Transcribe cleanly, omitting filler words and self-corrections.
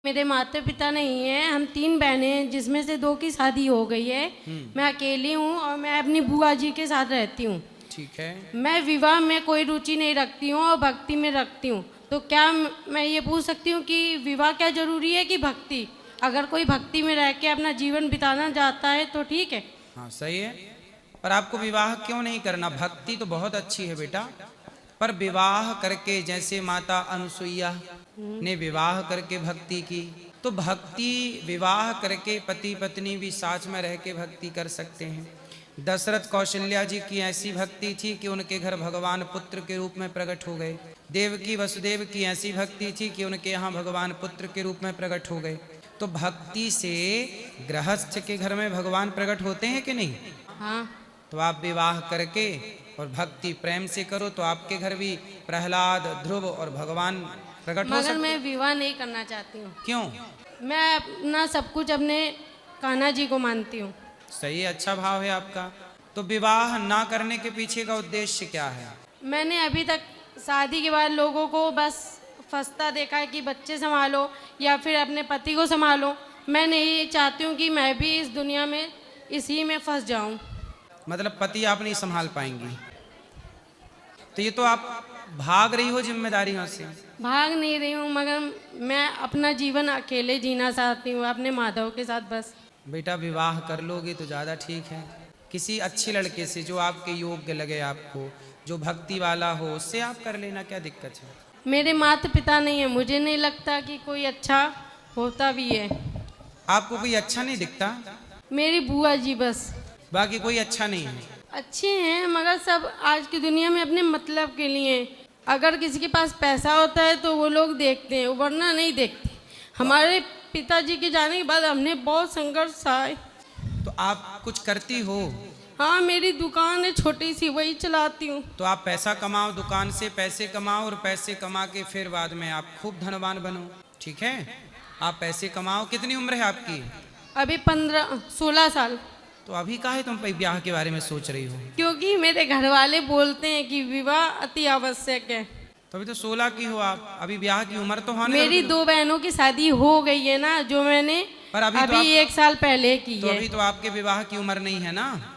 मेरे माता पिता नहीं है, हम 3 बहनें हैं जिसमें से 2 की शादी हो गई है। मैं अकेली हूँ और मैं अपनी बुआ जी के साथ रहती हूँ। ठीक है। मैं विवाह में कोई रुचि नहीं रखती हूँ और भक्ति में रखती हूँ। तो क्या मैं ये पूछ सकती हूँ कि विवाह क्या जरूरी है कि भक्ति? अगर कोई भक्ति में रह के अपना जीवन बिताना चाहता है तो ठीक है। हाँ सही है, पर आपको विवाह क्यों नहीं करना? भक्ति तो बहुत अच्छी है बेटा, पर विवाह करके जैसे माता अनुसुईया ने विवाह करके भक्ति की, तो भक्ति विवाह करके पति पत्नी भी साथ में रह के भक्ति कर सकते हैं। दशरथ कौशल्या जी की ऐसी भक्ति थी कि उनके घर भगवान पुत्र के रूप में प्रकट हो गए। देवकी वसुदेव की ऐसी भक्ति थी कि उनके यहाँ भगवान पुत्र के रूप में प्रकट हो गए। तो भक्ति से गृहस्थ के घर में भगवान प्रकट होते हैं कि नहीं? हाँ। तो आप विवाह करके और भक्ति प्रेम से करो तो आपके घर भी प्रहलाद, ध्रुव और भगवान प्रकट हो सकते। मगर मैं विवाह नहीं करना चाहती हूँ। क्यों? मैं अपना सब कुछ अपने कान्हा जी को मानती हूँ। सही, अच्छा भाव है आपका। तो विवाह ना करने के पीछे का उद्देश्य क्या है? मैंने अभी तक शादी के बाद लोगों को बस फंसता देखा है कि बच्चे संभालो या फिर अपने पति को संभालो। मैं नहीं चाहती हूँ कि मैं भी इस दुनिया में इसी में फंस जाऊँ। मतलब पति आप नहीं संभाल पाएंगी, तो ये तो आप भाग रही हो जिम्मेदारियों से। भाग नहीं रही हूँ, मगर मैं अपना जीवन अकेले जीना चाहती हूँ अपने माधव के साथ बस। बेटा विवाह कर लोगे तो ज़्यादा ठीक है, किसी अच्छे लड़के से जो आपके योग्य लगे, आपको जो भक्ति वाला हो, उससे आप कर लेना, क्या दिक्कत है? मेरे माता पिता नहीं है, मुझे नहीं लगता कि कोई अच्छा होता भी है। आपको कोई अच्छा नहीं दिखता? मेरी बुआ जी बस, बाकी कोई अच्छा नहीं है? अच्छे हैं मगर सब आज की दुनिया में अपने मतलब के लिए। अगर किसी के पास पैसा होता है तो वो लोग देखते हैं, वरना नहीं देखते। हमारे पिताजी के जाने के बाद हमने बहुत संघर्ष सहा। तो आप कुछ करती हो? हाँ, मेरी दुकान है छोटी सी, वही चलाती हूँ। तो आप पैसा कमाओ, दुकान से पैसे कमाओ और पैसे कमा के फिर बाद में आप खूब धनवान बनो, ठीक है? आप पैसे कमाओ। कितनी उम्र है आपकी? अभी 16 साल। तो अभी काहे तुम ब्याह के बारे में सोच रही हो? क्योंकि मेरे घर वाले बोलते हैं कि विवाह अति आवश्यक है। तो अभी तो 16 की हो आप, अभी ब्याह की उम्र तो होने। मेरी 2 बहनों की शादी हो गई है ना, जो मैंने पर अभी तो 1 साल पहले की तो है। अभी तो आपके विवाह की उम्र नहीं है ना।